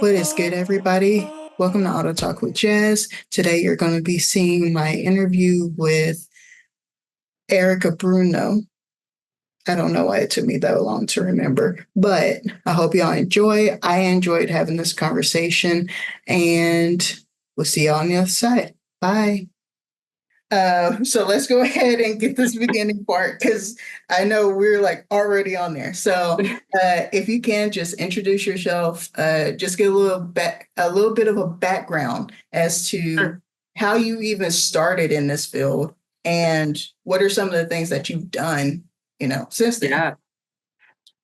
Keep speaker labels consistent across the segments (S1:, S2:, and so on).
S1: What is good, everybody? Welcome to Auto Talk with Jaz. Today, you're going to be seeing my interview with Erica Bruno. I don't know why it took me that long to remember, but I hope y'all enjoy. I enjoyed having this conversation, and we'll see y'all on the other side. Bye. So let's go ahead and get this beginning part because I know we're like already on there. So if you can just introduce yourself, just get a little bit of a background as to
S2: Sure.
S1: how you even started in this field and what are some of the things that you've done, since then.
S2: Yeah.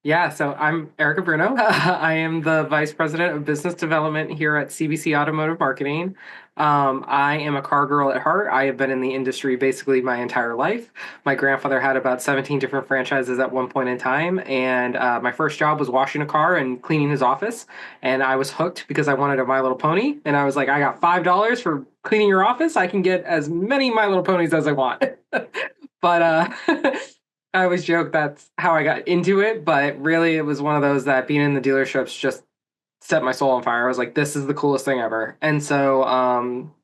S2: Yeah. So I'm Erica Bruno. I am the Vice President of Business Development here at CBC Automotive Marketing. I am a car girl at heart. I have been in the industry basically my entire life. My grandfather had about 17 different franchises at one point in time. And my first job was washing a car and cleaning his office. And I was hooked because I wanted a My Little Pony. And I was like, I got $5 for cleaning your office. I can get as many My Little Ponies as I want. But I always joke that's how I got into it, but really it was one of those that being in the dealerships just set my soul on fire. I was like, this is the coolest thing ever. And so,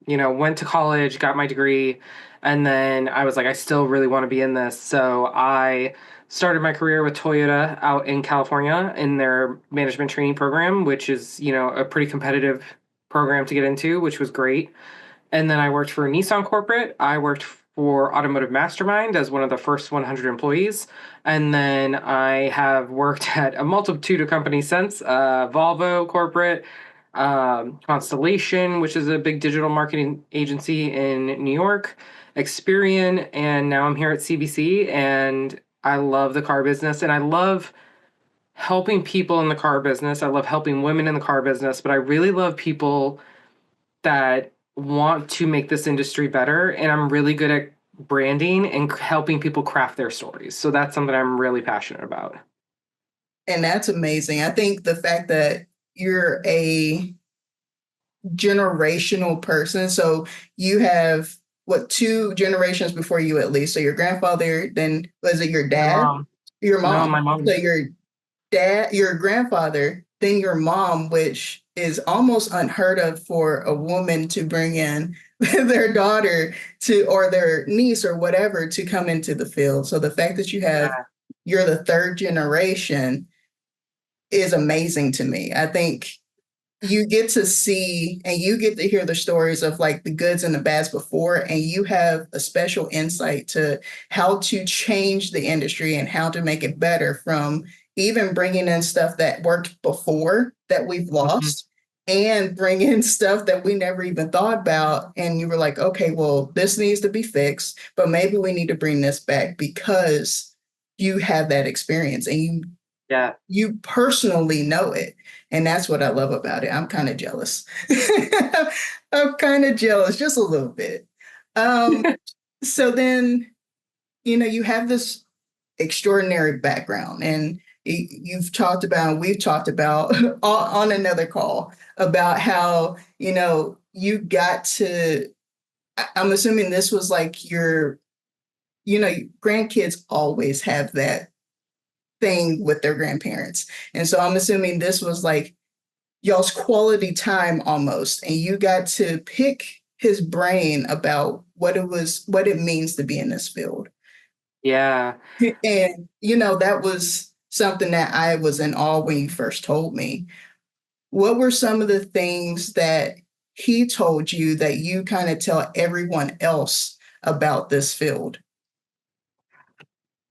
S2: went to college, got my degree, and then I was like, I still really want to be in this. So I started my career with Toyota out in California in their management training program, which is, a pretty competitive program to get into, which was great. And then I worked for Nissan Corporate. I worked for Automotive Mastermind as one of the first 100 employees. And then I have worked at a multitude of companies since Volvo Corporate, Constellation, which is a big digital marketing agency in New York, Experian, and now I'm here at CBC. And I love the car business and I love helping people in the car business. I love helping women in the car business, but I really love people that want to make this industry better. And I'm really good at branding and helping people craft their stories. So that's something I'm really passionate about.
S1: And that's amazing. I think the fact that you're a generational person. So you have what, two generations before you at least. So your grandfather, then was it your
S2: My
S1: dad?
S2: mom.
S1: Your
S2: No,
S1: mom.
S2: my
S1: So
S2: mom.
S1: your dad, your grandfather, then your mom, which is almost unheard of for a woman to bring in their daughter to or their niece or whatever to come into the field. So the fact that
S2: Yeah.
S1: you're the third generation is amazing to me. I think you get to see and you get to hear the stories of like the goods and the bads before, and you have a special insight to how to change the industry and how to make it better from even bringing in stuff that worked before that we've
S2: Mhm.
S1: lost and bring in stuff that we never even thought about. And you were like, okay, well, this needs to be fixed, but maybe we need to bring this back because you have that experience and
S2: Yeah.
S1: you personally know it. And that's what I love about it. I'm kind of jealous. I'm kind of jealous, just a little bit. Um, so then, you have this extraordinary background, and you've talked about, we've talked about on another call about how, you got to, I'm assuming this was like grandkids always have that thing with their grandparents. And so I'm assuming this was like y'all's quality time almost. And you got to pick his brain about what it means to be in this field.
S2: Yeah.
S1: And, that was something that I was in awe when you first told me. What were some of the things that he told you that you kind of tell everyone else about this field?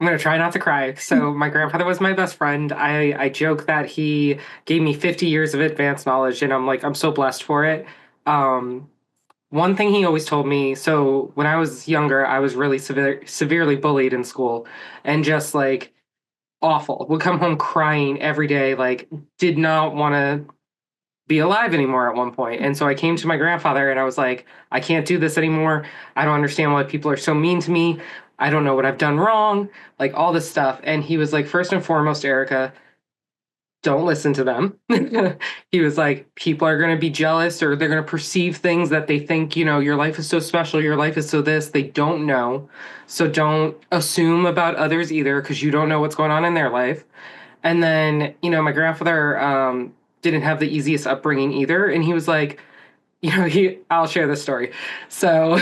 S2: I'm gonna try not to cry. So my grandfather was my best friend. I joke that he gave me 50 years of advanced knowledge, and I'm like, I'm so blessed for it. Um, One thing he always told me, so when I was younger, I was really severely bullied in school and just like awful. Would come home crying every day, like did not want to be alive anymore at one point. And so I came to my grandfather and I was like, I can't do this anymore. I don't understand why people are so mean to me. I don't know what I've done wrong, like all this stuff. And he was like, first and foremost, Erica, don't listen to them. He was like, people are going to be jealous or they're going to perceive things that they think, your life is so special, your life is so this. They don't know. So don't assume about others either because you don't know what's going on in their life. And then, my grandfather didn't have the easiest upbringing either. And he was like, I'll share this story. So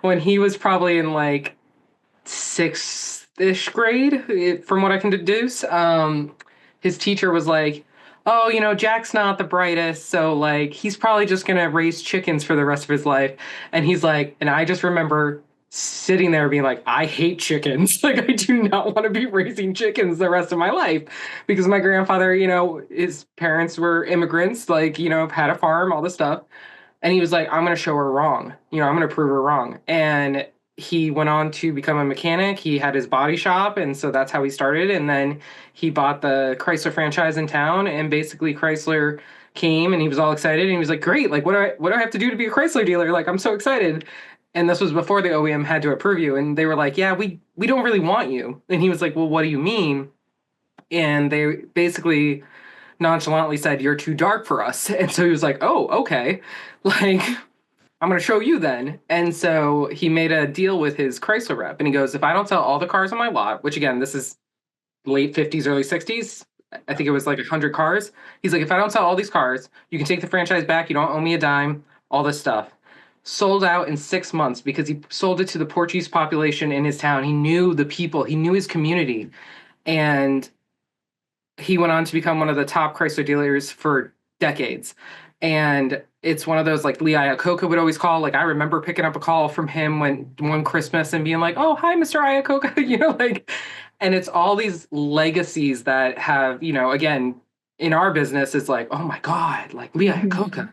S2: when he was probably in like sixth-ish grade, from what I can deduce, his teacher was like, "Oh, Jack's not the brightest, so like he's probably just gonna raise chickens for the rest of his life." And he's like, and I just remember sitting there being like, "I hate chickens. Like I do not want to be raising chickens the rest of my life," because my grandfather, his parents were immigrants, like had a farm, all this stuff. And he was like, I'm going to show her wrong. I'm going to prove her wrong. And he went on to become a mechanic. He had his body shop. And so that's how he started. And then he bought the Chrysler franchise in town. And basically, Chrysler came and he was all excited. And he was like, great. Like, what do I have to do to be a Chrysler dealer? Like, I'm so excited. And this was before the OEM had to approve you. And they were like, yeah, we don't really want you. And he was like, well, what do you mean? And they basically nonchalantly said, you're too dark for us. And so he was like, oh, okay. Like, I'm going to show you then. And so he made a deal with his Chrysler rep. And he goes, if I don't sell all the cars on my lot, which again, this is late 50s, early 60s, I think it was like 100 cars. He's like, if I don't sell all these cars, you can take the franchise back. You don't owe me a dime, all this stuff. Sold out in 6 months because he sold it to the Portuguese population in his town. He knew the people, he knew his community. And he went on to become one of the top Chrysler dealers for decades. And it's one of those like Lee Iacocca would always call. Like I remember picking up a call from him one Christmas and being like, "Oh, hi, Mr. Iacocca," like, and it's all these legacies that have, again, in our business, it's like, oh my God, like Lee Iacocca.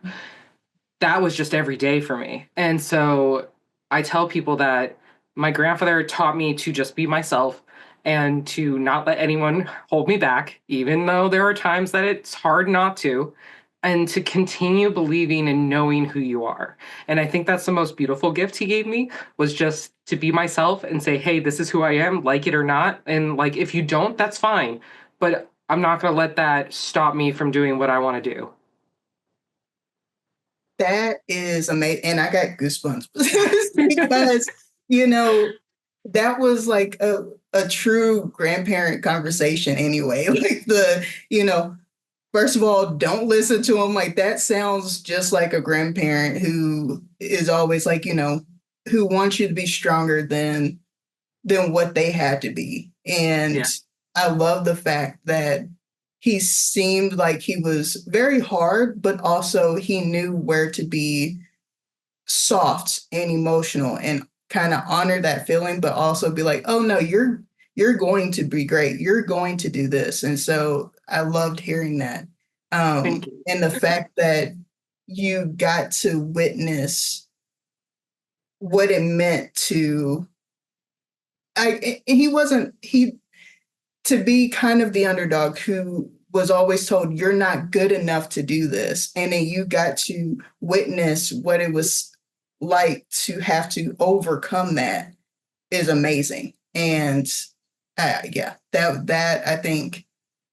S2: That was just every day for me. And so I tell people that my grandfather taught me to just be myself and to not let anyone hold me back, even though there are times that it's hard not to, and to continue believing and knowing who you are. And I think that's the most beautiful gift he gave me was just to be myself and say, hey, this is who I am, like it or not. And like, if you don't, that's fine. But I'm not going to let that stop me from doing what I want to do.
S1: That is amazing. And I got goosebumps because, you know, that was like a true grandparent conversation anyway. Like first of all, don't listen to him. Like that sounds just like a grandparent who is always like, who wants you to be stronger than what they had to be. And
S2: Yeah.
S1: I love the fact that he seemed like he was very hard, but also he knew where to be soft and emotional and kind of honor that feeling, but also be like, oh no, you're going to be great. You're going to do this. And so I loved hearing that.
S2: Thank you.
S1: And the fact that you got to witness what it meant to he wasn't he to be kind of the underdog who was always told you're not good enough to do this, and then you got to witness what it was like to have to overcome that is amazing. And yeah, that I think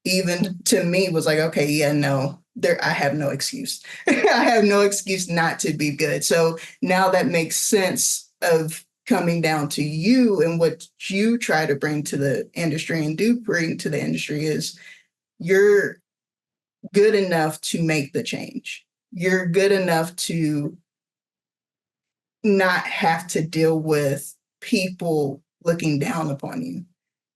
S1: even to me was like, okay, yeah, no, there I have no excuse. I have no excuse not to be good. So now that makes sense of coming down to you and what you try to bring to the industry and do bring to the industry is you're good enough to make the change. You're good enough to not have to deal with people looking down upon you.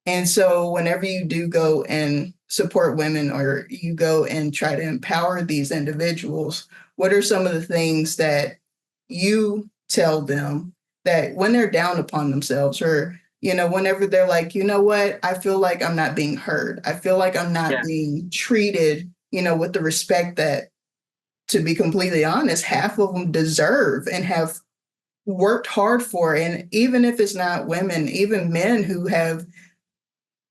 S1: And so whenever you do go and support women or you go and try to empower these individuals, what are some of the things that you tell them that when they're down upon themselves or, whenever they're like, you know what, I feel like I'm not being heard. I feel like I'm not
S2: Yeah.
S1: being treated, with the respect that, to be completely honest, half of them deserve and have worked hard for. And even if it's not women, even men who have,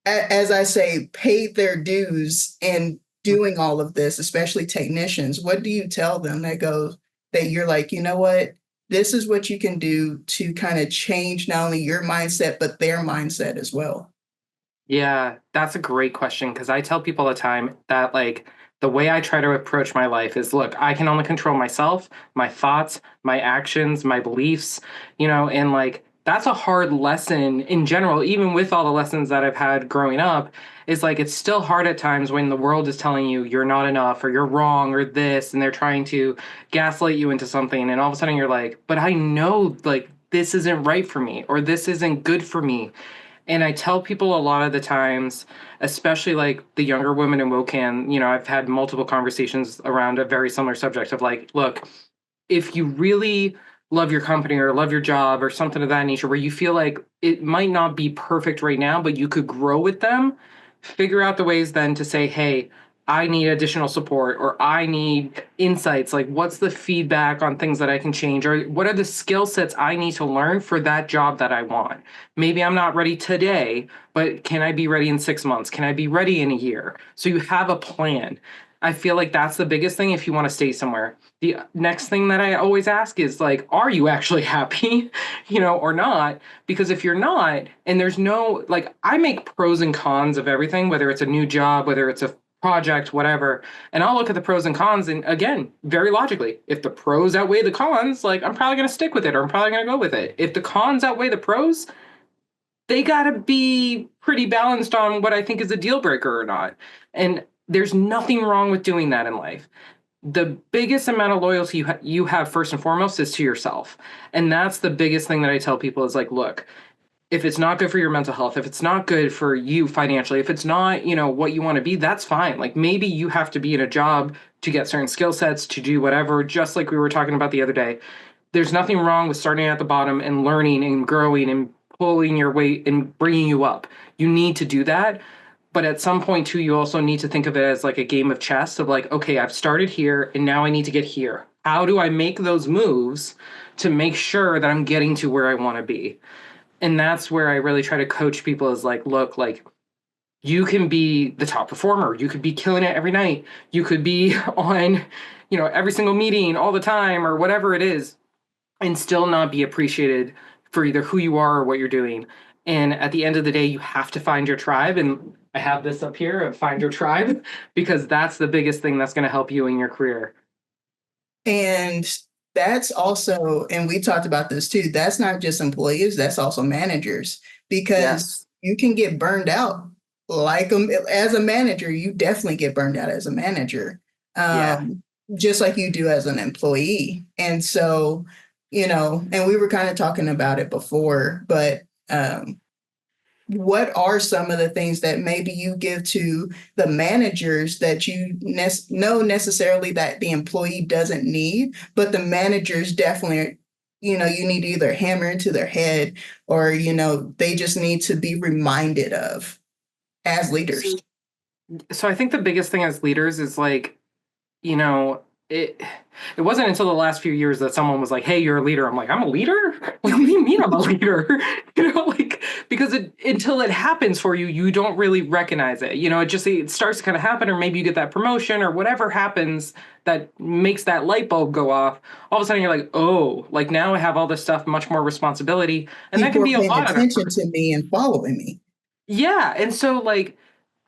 S1: as I say, paid their dues in doing all of this, especially technicians, what do you tell them that you're like, you know what, this is what you can do to kind of change not only your mindset, but their mindset as well?
S2: Yeah, that's a great question because I tell people all the time that like the way I try to approach my life is look, I can only control myself, my thoughts, my actions, my beliefs, and like that's a hard lesson in general, even with all the lessons that I've had growing up, is like it's still hard at times when the world is telling you you're not enough or you're wrong or this, and they're trying to gaslight you into something, and all of a sudden you're like, but I know like this isn't right for me or this isn't good for me. And I tell people a lot of the times, especially like the younger women in WOCAN, I've had multiple conversations around a very similar subject of like, look, if you really love your company or love your job or something of that nature, where you feel like it might not be perfect right now, but you could grow with them, figure out the ways then to say, hey, I need additional support or I need insights. Like, what's the feedback on things that I can change? Or what are the skill sets I need to learn for that job that I want? Maybe I'm not ready today, but can I be ready in 6 months? Can I be ready in a year? So you have a plan. I feel like that's the biggest thing if you want to stay somewhere. The next thing that I always ask is like, are you actually happy, or not? Because if you're not, and there's no, like, I make pros and cons of everything, whether it's a new job, whether it's a project, whatever. And I'll look at the pros and cons. And again, very logically, if the pros outweigh the cons, like, I'm probably going to stick with it or I'm probably going to go with it. If the cons outweigh the pros, they got to be pretty balanced on what I think is a deal breaker or not. And there's nothing wrong with doing that in life. The biggest amount of loyalty you have first and foremost is to yourself. And that's the biggest thing that I tell people is like, look, if it's not good for your mental health, if it's not good for you financially, if it's not, what you want to be, that's fine. Like maybe you have to be in a job to get certain skill sets to do whatever, just like we were talking about the other day. There's nothing wrong with starting at the bottom and learning and growing and pulling your weight and bringing you up. You need to do that. But at some point too, you also need to think of it as like a game of chess of like, okay, I've started here and now I need to get here. How do I make those moves to make sure that I'm getting to where I want to be? And that's where I really try to coach people is like, look, like you can be the top performer. You could be killing it every night. You could be on, every single meeting all the time or whatever it is and still not be appreciated for either who you are or what you're doing. And at the end of the day, you have to find your tribe. And I have this up here of find your tribe because that's the biggest thing that's going to help you in your career.
S1: And that's also, and we talked about this too, that's not just employees, that's also managers, because
S2: Yes.
S1: you can get burned out. Like as a manager, you definitely get burned out as a manager,
S2: Yeah.
S1: just like you do as an employee. And so, and we were kind of talking about it before, but what are some of the things that maybe you give to the managers that you know necessarily that the employee doesn't need, but the managers definitely, you need to either hammer into their head or, they just need to be reminded of as leaders?
S2: So I think the biggest thing as leaders is like, you know, it wasn't until the last few years that someone was like, "Hey, you're a leader." I'm like, "I'm a leader? Like, what do you mean I'm a leader?" Like because until it happens for you, you don't really recognize it. It starts to kind of happen, or maybe you get that promotion, or whatever happens that makes that light bulb go off. All of a sudden, you're like, "Oh, like now I have all this stuff, much more responsibility," and that
S1: People
S2: can
S1: are
S2: be a
S1: paying
S2: lot at
S1: attention
S2: first.
S1: to me and following me.
S2: Yeah, and so like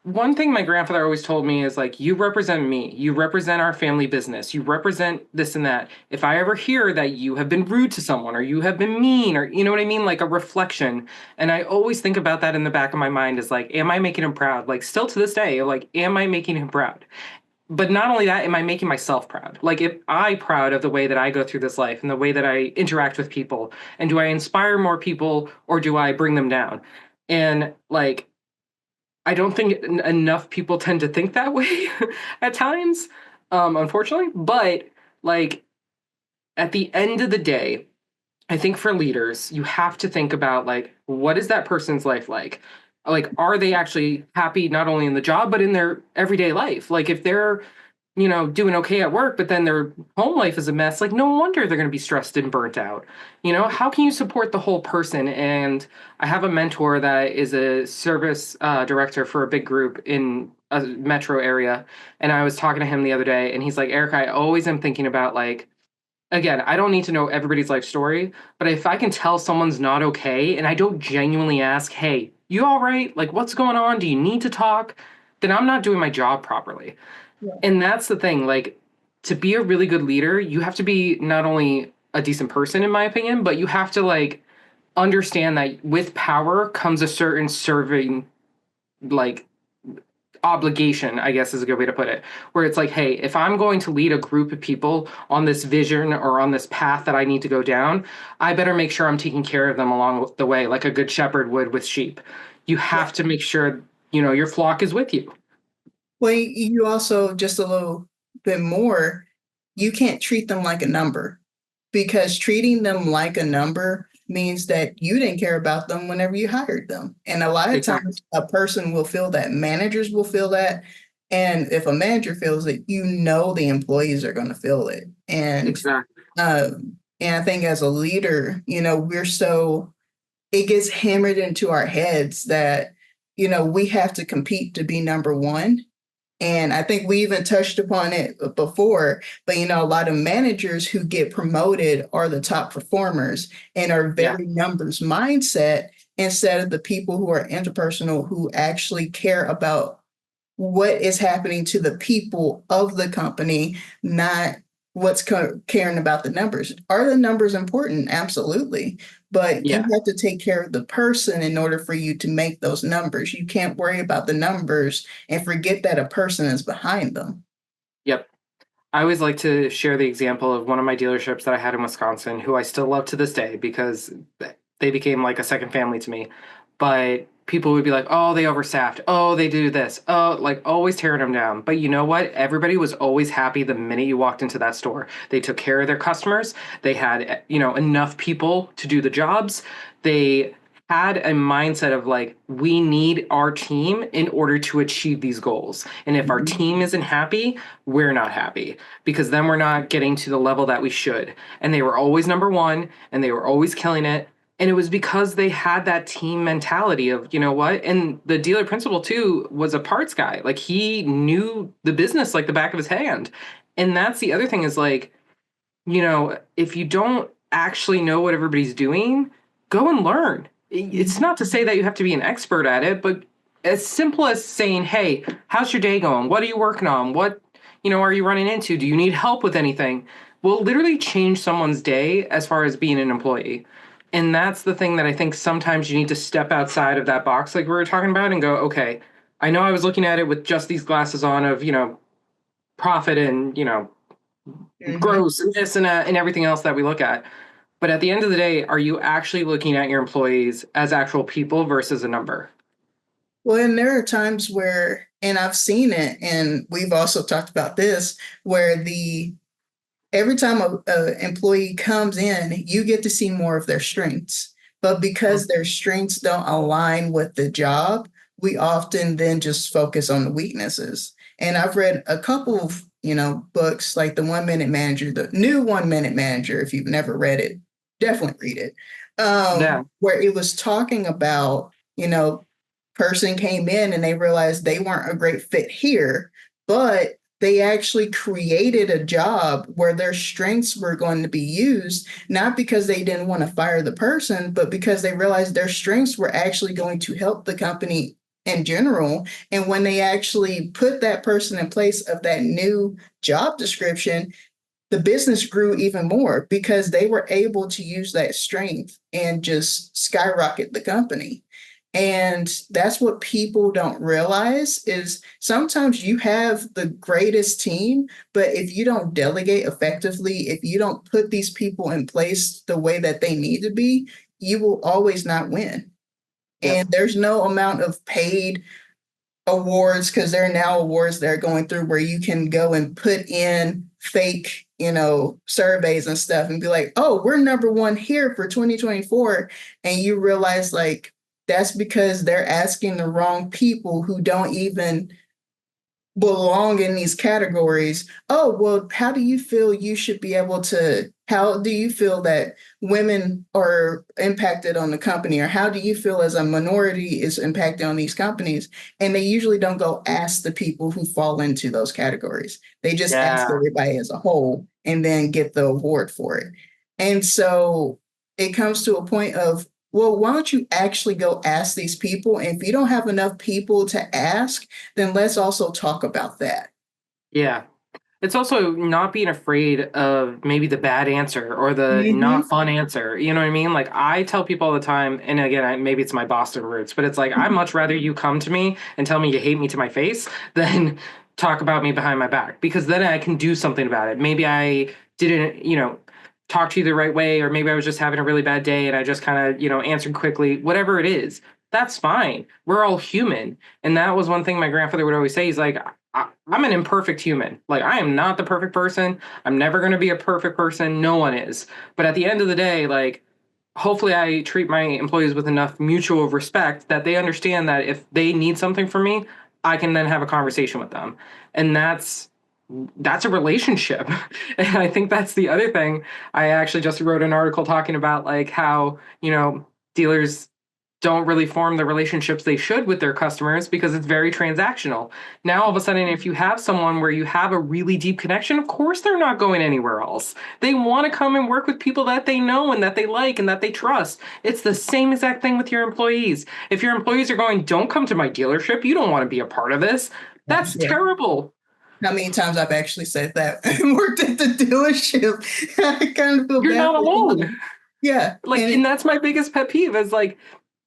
S2: one thing my grandfather always told me is like, you represent me, you represent our family business, you represent this and that. If I ever hear that you have been rude to someone or you have been mean or you know what I mean, like a reflection. And I always think about that in the back of my mind is like, am I making him proud? Like still to this day, like, am I making him proud? But not only that, am I making myself proud? Like, if I proud of the way that I go through this life and the way that I interact with people, and do I inspire more people or do I bring them down? And like, I don't think enough people tend to think that way at times, unfortunately. But like at the end of the day, I think for leaders, you have to think about like what is that person's life like? Like, are they actually happy not only in the job but in their everyday life? Like, if they're doing okay at work, but then their home life is a mess. Like, no wonder they're going to be stressed and burnt out. How can you support the whole person? And I have a mentor that is a service director for a big group in a metro area. And I was talking to him the other day, and he's like, Eric, I always am thinking about like, again, I don't need to know everybody's life story, but if I can tell someone's not okay and I don't genuinely ask, hey, you all right? Like, what's going on? Do you need to talk? Then I'm not doing my job properly. And that's the thing, like to be a really good leader, you have to be not only a decent person in my opinion, but you have to like understand that with power comes a certain serving, like, obligation, I guess is a good way to put it, where it's like, hey, if I'm going to lead a group of people on this vision or on this path that I need to go down, I better make sure I'm taking care of them along the way, like a good shepherd would with sheep. You
S1: Yeah.
S2: have to make sure, your flock is with you.
S1: Well, you also, just a little bit more, you can't treat them like a number, because treating them like a number means that you didn't care about them whenever you hired them. And a lot of
S2: Exactly.
S1: times a person will feel that, managers will feel that. And if a manager feels it, the employees are going to feel it.
S2: Exactly.
S1: And I think as a leader, it gets hammered into our heads that, we have to compete to be number one. And I think we even touched upon it before, but a lot of managers who get promoted are the top performers and are
S2: Yeah.
S1: very numbers mindset, instead of the people who are interpersonal, who actually care about what is happening to the people of the company, not caring about the numbers. Are the numbers important? Absolutely. But you
S2: Yeah.
S1: have to take care of the person in order for you to make those numbers. You can't worry about the numbers and forget that a person is behind them.
S2: Yep. I always like to share the example of one of my dealerships that I had in Wisconsin, who I still love to this day because they became like a second family to me. But people would be like, oh, they overstaffed. Oh, they do this. Oh, like always tearing them down. But you know what? Everybody was always happy the minute you walked into that store. They took care of their customers. They had, enough people to do the jobs. They had a mindset of like, we need our team in order to achieve these goals. And if our
S1: Mhm.
S2: team isn't happy, we're not happy because then we're not getting to the level that we should. And they were always number one and they were always killing it. And it was because they had that team mentality of, you know what? And the dealer principal, too, was a parts guy. Like he knew the business like the back of his hand. And that's the other thing is like, if you don't actually know what everybody's doing, go and learn. It's
S1: Mhm.
S2: not to say that you have to be an expert at it, but as simple as saying, hey, how's your day going? What are you working on? What, are you running into? Do you need help with anything? Will literally change someone's day as far as being an employee. And that's the thing that I think sometimes you need to step outside of that box, like we were talking about, and go, okay, I know I was looking at it with just these glasses on of, profit and,
S1: Mhm.
S2: gross and this and that and everything else that we look at. But at the end of the day, are you actually looking at your employees as actual people versus a number?
S1: Well, and there are times where, and I've seen it, and we've also talked about this, where every time a employee comes in, you get to see more of their strengths. But because their strengths don't align with the job, we often then just focus on the weaknesses. And I've read a couple of, books, like the 1 Minute Manager, the new 1 Minute Manager. If you've never read it, definitely read it.
S2: Yeah.
S1: Where it was talking about, person came in and they realized they weren't a great fit here, but they actually created a job where their strengths were going to be used, not because they didn't want to fire the person, but because they realized their strengths were actually going to help the company in general. And when they actually put that person in place of that new job description, the business grew even more because they were able to use that strength and just skyrocket the company. And that's what people don't realize, is sometimes you have the greatest team, but if you don't delegate effectively, if you don't put these people in place the way that they need to be, you will always not win.
S2: Yep.
S1: And there's no amount of paid awards, because there are now awards that are going through where you can go and put in fake, surveys and stuff and be like, oh, we're number one here for 2024. And you realize, like, that's because they're asking the wrong people who don't even belong in these categories. Oh, well, how do you feel you should be able to, how do you feel that women are impacted on the company? Or how do you feel as a minority is impacted on these companies? And they usually don't go ask the people who fall into those categories. They just ask
S2: Yeah.
S1: everybody as a whole and then get the award for it. And so it comes to a point of, well, why don't you actually go ask these people? And if you don't have enough people to ask, then let's also talk about that.
S2: Yeah. It's also not being afraid of maybe the bad answer or the not
S1: Hmm.
S2: fun answer. You know what I mean? Like I tell people all the time, and again, maybe it's my Boston roots, but it's like I'd much rather you come to me and tell me you hate me to my face than talk about me behind my back, because then I can do something about it. Maybe I didn't, talk to you the right way, or maybe I was just having a really bad day and I just kind of, answered quickly. Whatever it is, that's fine. We're all human. And that was one thing my grandfather would always say. He's like, I'm an imperfect human. Like, I am not the perfect person. I'm never going to be a perfect person. No one is. But at the end of the day, like, hopefully I treat my employees with enough mutual respect that they understand that if they need something from me, I can then have a conversation with them. And that's a relationship. And I think that's the other thing. I actually just wrote an article talking about like how, dealers don't really form the relationships they should with their customers because it's very transactional. Now, all of a sudden, if you have someone where you have a really deep connection, of course they're not going anywhere else. They want to come and work with people that they know and that they like and that they trust. It's the same exact thing with your employees. If your employees are going, don't come to my dealership, you don't want to be a part of this, that's
S1: Yeah.
S2: terrible.
S1: How many times I've actually said that and worked at the dealership. I kind of feel
S2: You're
S1: bad
S2: not
S1: for
S2: alone.
S1: them. Yeah.
S2: Like,
S1: And
S2: and that's my biggest pet peeve is like,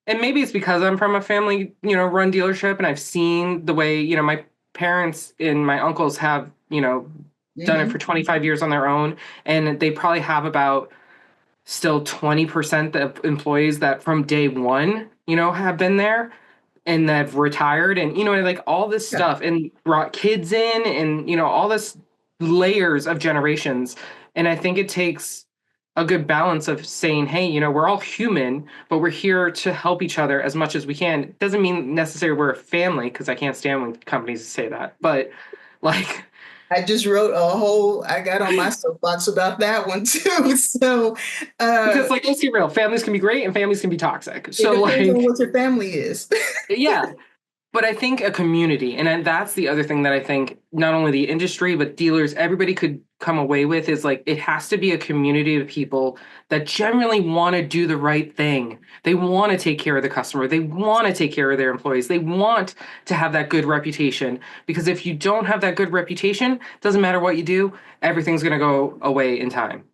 S2: and maybe it's because I'm from a family, run dealership and I've seen the way, my parents and my uncles have, done it
S1: mhm.
S2: for 25 years on their own. And they probably have about still 20% of employees that from day one, have been there and that have retired and, like all this
S1: Yeah.
S2: stuff and brought kids in and, all this layers of generations. And I think it takes a good balance of saying, hey, we're all human, but we're here to help each other as much as we can. It doesn't mean necessarily we're a family, because I can't stand when companies say that. But like,
S1: I just wrote I got on my soapbox about that one too. So
S2: because like, let's be real, families can be great and families can be toxic.
S1: it
S2: So
S1: depends on
S2: like,
S1: what your family is.
S2: yeah. But I think a community, and that's the other thing that I think not only the industry, but dealers, everybody could come away with is like it has to be a community of people that generally want to do the right thing. They want to take care of the customer. They want to take care of their employees. They want to have that good reputation. Because if you don't have that good reputation, doesn't matter what you do, everything's going to go away in time.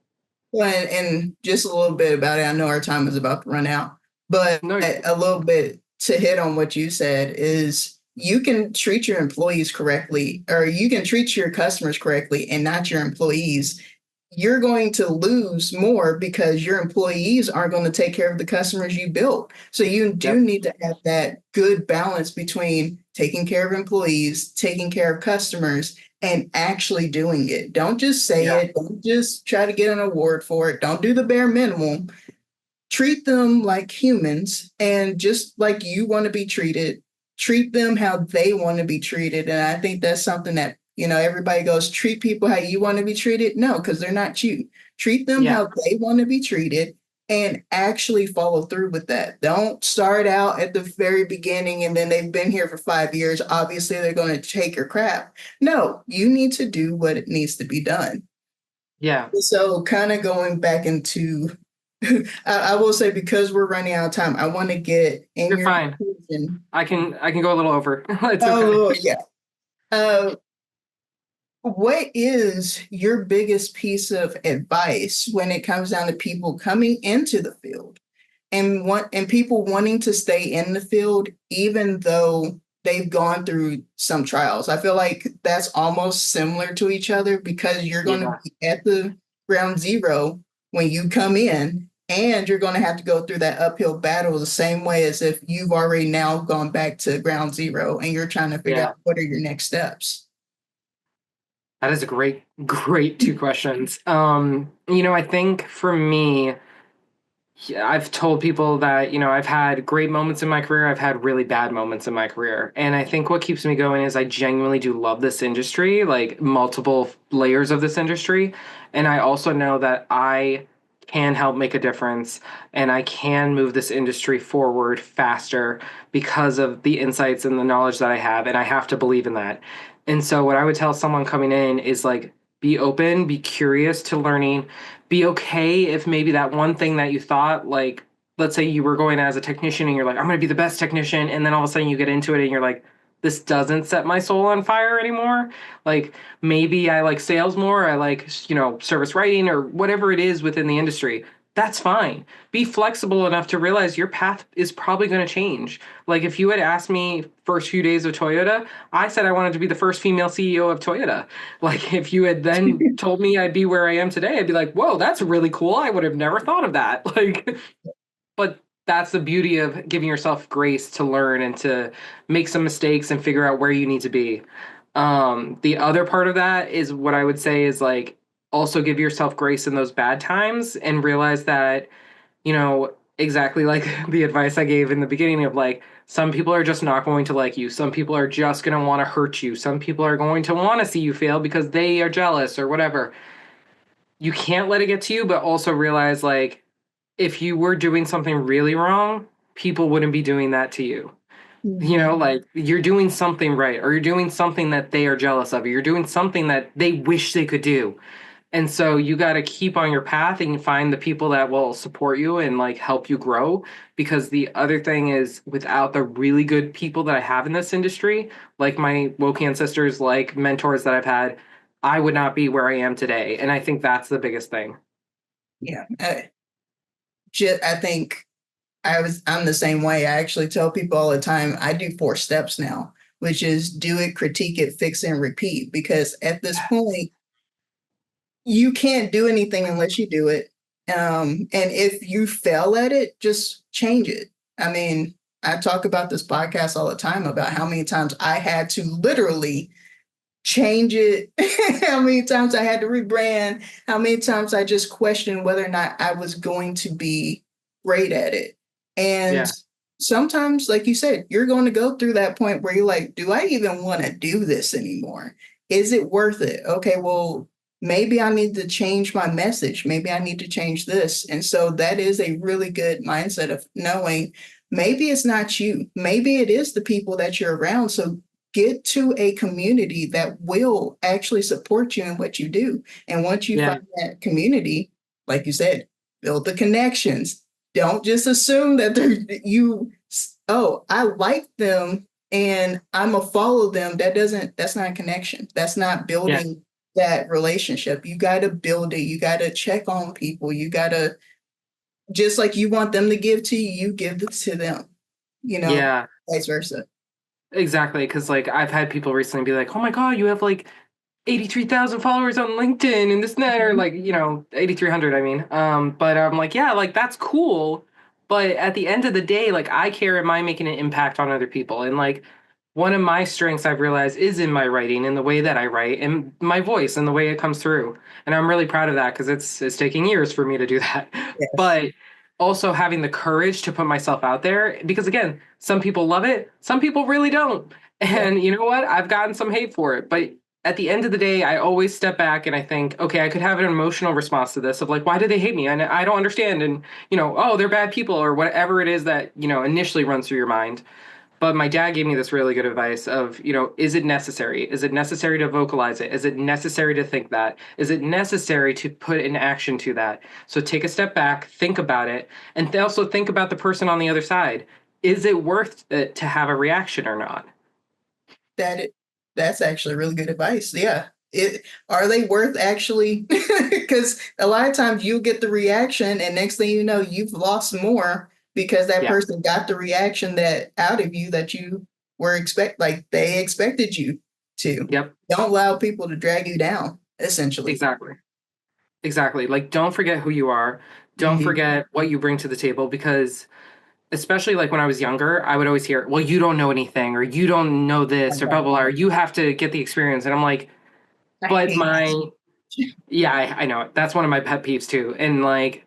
S1: Well, and just a little bit about it. I know our time is about to run out, but
S2: No,
S1: a little bit to hit on what you said is you can treat your employees correctly, or you can treat your customers correctly and not your employees. You're going to lose more because your employees aren't going to take care of the customers you built. So you do
S2: yep,
S1: need to have that good balance between taking care of employees, taking care of customers, and actually doing it. Don't just say
S2: yeah,
S1: it. Don't just try to get an award for it. Don't do the bare minimum. Treat them like humans and just like you want to be treated, treat them how they want to be treated. And I think that's something that, everybody goes, treat people how you want to be treated. No, because they're not you. Treat them
S2: yeah,
S1: how they want to be treated and actually follow through with that. Don't start out at the very beginning and then they've been here for 5 years. Obviously, they're going to take your crap. No, you need to do what it needs to be done.
S2: yeah.
S1: So, kind of going back into, I will say because we're running out of time, I want to get in
S2: You're
S1: your
S2: fine.
S1: conclusion.
S2: I can go a little over. It's
S1: Oh,
S2: okay.
S1: Lord, yeah. Uh, what is your biggest piece of advice when it comes down to people coming into the field and people wanting to stay in the field even though they've gone through some trials? I feel like that's almost similar to each other because you're going to
S2: Yeah.
S1: be at the ground zero when you come in, and you're going to have to go through that uphill battle the same way as if you've already now gone back to ground zero and you're trying to figure
S2: Yeah.
S1: out what are your next steps.
S2: That is a great, great two questions. I think for me, yeah, I've told people that, I've had great moments in my career. I've had really bad moments in my career. And I think what keeps me going is I genuinely do love this industry, like multiple layers of this industry. And I also know that I can help make a difference and I can move this industry forward faster because of the insights and the knowledge that I have. And I have to believe in that. And so, what I would tell someone coming in is like, be open, be curious to learning, be okay if maybe that one thing that you thought, like, let's say you were going as a technician and you're like, I'm going to be the best technician. And then all of a sudden you get into it and you're like, this doesn't set my soul on fire anymore. Like maybe I like sales more, I like, service writing or whatever it is within the industry. That's fine. Be flexible enough to realize your path is probably going to change. Like if you had asked me first few days of Toyota, I said I wanted to be the first female CEO of Toyota. Like if you had then told me I'd be where I am today, I'd be like, whoa, that's really cool. I would have never thought of that. Like, but that's the beauty of giving yourself grace to learn and to make some mistakes and figure out where you need to be. The other part of that is what I would say is like also give yourself grace in those bad times and realize that, exactly like the advice I gave in the beginning of like, some people are just not going to like you. Some people are just going to want to hurt you. Some people are going to want to see you fail because they are jealous or whatever. You can't let it get to you, but also realize like, if you were doing something really wrong, people wouldn't be doing that to you.
S1: Mhm.
S2: Like you're doing something right, or you're doing something that they are jealous of, or you're doing something that they wish they could do. And so you got to keep on your path and find the people that will support you and like help you grow. Because the other thing is, without the really good people that I have in this industry, like my woke ancestors, like mentors that I've had, I would not be where I am today. And I think that's the biggest thing.
S1: Yeah. I think I'm the same way. I actually tell people all the time, I do 4 steps now, which is do it, critique it, fix it, and repeat. Because at this point, you can't do anything unless you do it. And if you fail at it, just change it. I mean, I talk about this podcast all the time about how many times I had to literally change it, how many times I had to rebrand, how many times I just questioned whether or not I was going to be great at it. And
S2: Yeah.
S1: sometimes, like you said, you're going to go through that point where you're like, do I even want to do this anymore? Is it worth it? Okay, well, maybe I need to change my message. Maybe I need to change this. And so that is a really good mindset of knowing maybe it's not you. Maybe it is the people that you're around. So get to a community that will actually support you in what you do. And once you
S2: Yeah.
S1: find that community, like you said, build the connections. Don't just assume that oh, I like them and I'm gonna follow them. That's not a connection. That's not
S2: Yeah.
S1: building that relationship. You got to build it. You got to check on people. You got to, just like you want them to give to you, you give this to them,
S2: Yeah.
S1: vice versa.
S2: Exactly, because like I've had people recently be like, "Oh my God, you have like 83,000 followers on LinkedIn and this and that," or
S1: Mhm.
S2: like 8,300. I mean, but I'm like, yeah, like that's cool, but at the end of the day, like I care, am I making an impact on other people? And like one of my strengths I've realized is in my writing, in the way that I write, and my voice, and the way it comes through. And I'm really proud of that because it's taking years for me to do that,
S1: Yes.
S2: but also having the courage to put myself out there because again, some people love it, some people really don't.
S1: Yeah.
S2: And you know what? I've gotten some hate for it, but at the end of the day, I always step back and I think, okay, I could have an emotional response to this of like, why do they hate me? And I don't understand. And, oh, they're bad people or whatever it is that, initially runs through your mind. But my dad gave me this really good advice of, is it necessary? Is it necessary to vocalize it? Is it necessary to think that? Is it necessary to put an action to that? So take a step back, think about it, and also think about the person on the other side. Is it worth it to have a reaction or not?
S1: That it, that's actually really good advice. Yeah. Are they worth actually? Because a lot of times you get the reaction, and next thing you know, you've lost more because that
S2: Yeah.
S1: person got the reaction that out of you that you were like they expected you to.
S2: Yep.
S1: Don't allow people to drag you down, essentially.
S2: Exactly. Exactly. Like, don't forget who you are. Don't
S1: Mhm.
S2: forget what you bring to the table because, especially like when I was younger, I would always hear, well, you don't know anything, or you don't know this, or blah, blah, blah, or you have to get the experience. And I'm like,
S1: I
S2: but
S1: hate that.
S2: yeah, I know it. That's one of my pet peeves too. And like,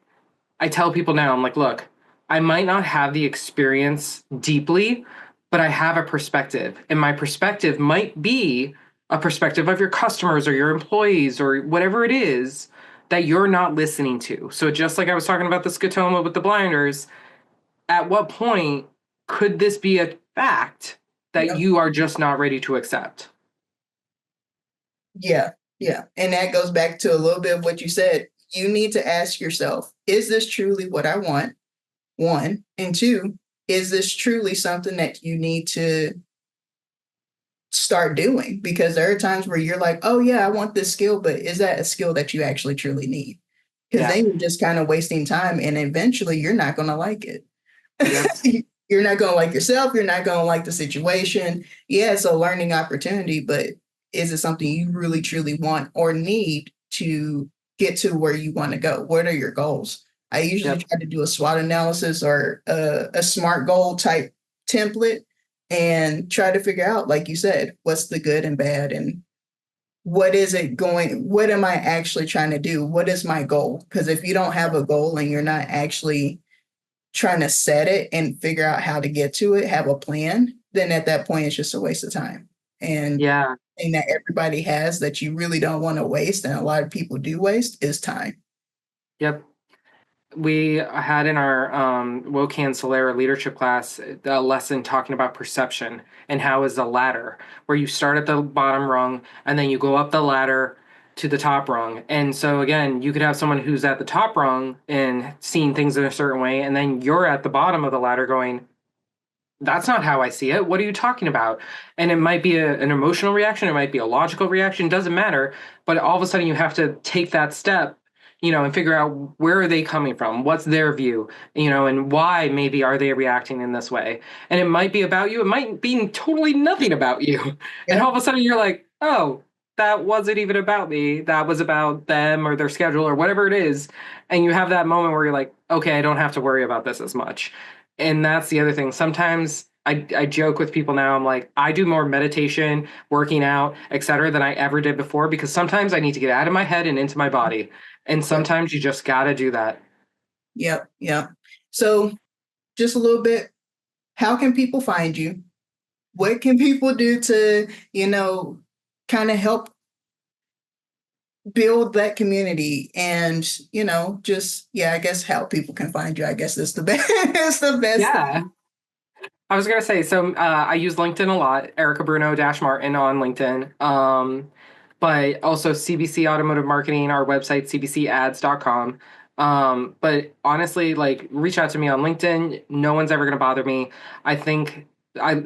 S2: I tell people now, I'm like, look, I might not have the experience deeply, but I have a perspective. And my perspective might be a perspective of your customers or your employees or whatever it is that you're not listening to. So just like I was talking about the scotoma with the blinders, at what point could this be a fact that
S1: Yep.
S2: you are just not ready to accept?
S1: Yeah, yeah. And that goes back to a little bit of what you said. You need to ask yourself, is this truly what I want? One. And two, is this truly something that you need to start doing, because there are times where you're like, oh yeah, I want this skill, but is that a skill that you actually truly need? Because
S2: Yeah.
S1: then you're just kind of wasting time, and eventually you're not going to like it.
S2: Yep.
S1: You're not going to like yourself. You're not going to like the situation. Yeah, it's a learning opportunity, but is it something you really truly want or need to get to where you want to go? What are your goals? I usually
S2: Yep.
S1: try to do a SWOT analysis or a SMART goal type template and try to figure out, like you said, what's the good and bad, and what am I actually trying to do? What is my goal? Because if you don't have a goal and you're not actually trying to set it and figure out how to get to it, have a plan, then at that point it's just a waste of time. And
S2: Yeah.
S1: thing that everybody has that you really don't want to waste, and a lot of people do waste, is time.
S2: Yep. We had in our WOCAN Solera leadership class a lesson talking about perception and how is the ladder, where you start at the bottom rung and then you go up the ladder to the top rung. And so again, you could have someone who's at the top rung and seeing things in a certain way, and then you're at the bottom of the ladder going, that's not how I see it. What are you talking about? And it might be an emotional reaction, it might be a logical reaction, doesn't matter. But all of a sudden, you have to take that step, and figure out where are they coming from, what's their view, and why maybe are they reacting in this way. And it might be about you, it might be totally nothing about you. And
S1: Yeah,
S2: all of a sudden, you're like, oh, that wasn't even about me. That was about them or their schedule or whatever it is. And you have that moment where you're like, okay, I don't have to worry about this as much. And that's the other thing. Sometimes I joke with people now. I'm like, I do more meditation, working out, etc., than I ever did before, because sometimes I need to get out of my head and into my body. And
S1: yep,
S2: sometimes you just got to do that.
S1: yep, yep. So just a little bit, how can people find you? What can people do to, kind of help build that community, and just, yeah, I guess how people can find you, I guess, is the best. It's the best.
S2: Yeah. I was gonna say, so I use LinkedIn a lot, Erica Bruno dash Martin on LinkedIn. But also CBC Automotive Marketing, our website, cbcads.com. But honestly, like, reach out to me on LinkedIn. No one's ever gonna bother me. I think I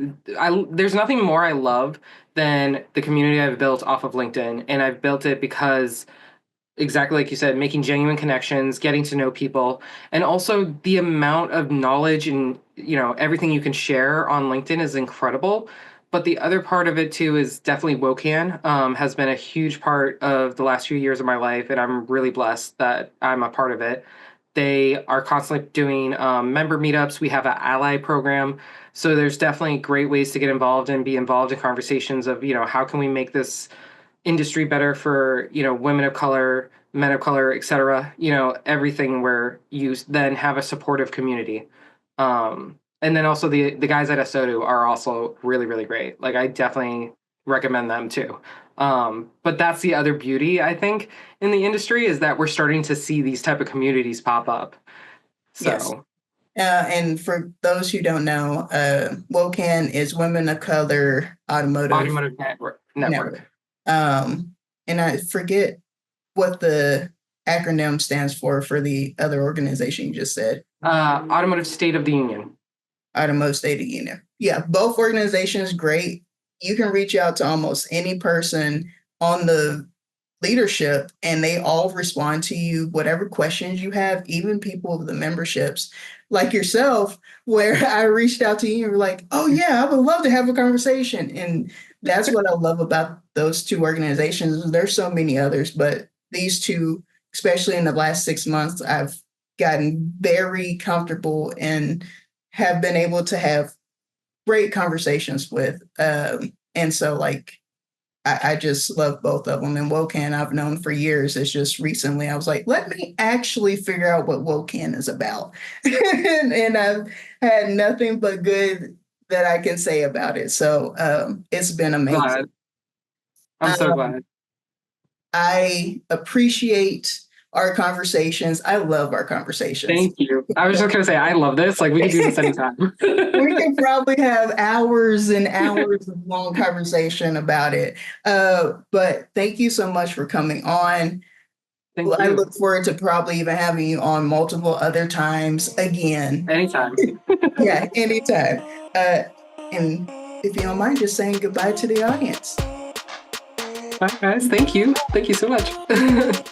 S2: there's nothing more I love than the community I've built off of LinkedIn. And I've built it because, exactly like you said, making genuine connections, getting to know people, and also the amount of knowledge and everything you can share on LinkedIn is incredible. But the other part of it too is definitely WOCAN has been a huge part of the last few years of my life, and I'm really blessed that I'm a part of it. They are constantly doing member meetups. We have an ally program, so there's definitely great ways to get involved and be involved in conversations of how can we make this industry better for women of color, men of color, etc. Everything, where you then have a supportive community. And then also the guys at Asotu are also really, really great. Like, I definitely recommend them too. But that's the other beauty, I think, in the industry, is that we're starting to see these type of communities pop up.
S1: Yes.
S2: So
S1: And for those who don't know, WOCAN is Women of Color Automotive
S2: automotive network.
S1: Network. Um, and I forget what the acronym stands for the other organization you just said.
S2: Automotive State of the Union.
S1: Automotive State of Union. Yeah, both organizations great. You can reach out to almost any person on the leadership, and they all respond to you, whatever questions you have, even people of the memberships like yourself, where I reached out to you and were like, oh yeah, I would love to have a conversation. And that's what I love about those two organizations. There's so many others, but these two, especially in the last 6 months, I've gotten very comfortable and have been able to have great conversations with. And so, like, I just love both of them. And WOCAN I've known for years. It's just recently I was like, let me actually figure out what WOCAN is about. And I've had nothing but good that I can say about it. So it's been amazing.
S2: Glad. I'm so
S1: Um,
S2: glad.
S1: I appreciate our conversations. I love our conversations.
S2: Thank you. I was just gonna say, I love this. Like, we can do this anytime.
S1: We can probably have hours and hours of long conversation about it. But thank you so much for coming on.
S2: Thank
S1: I
S2: you.
S1: look forward to probably even having you on multiple other times again.
S2: Anytime.
S1: Yeah, anytime. And if you don't mind just saying goodbye to the audience.
S2: Bye, guys. Thank you. Thank you so much.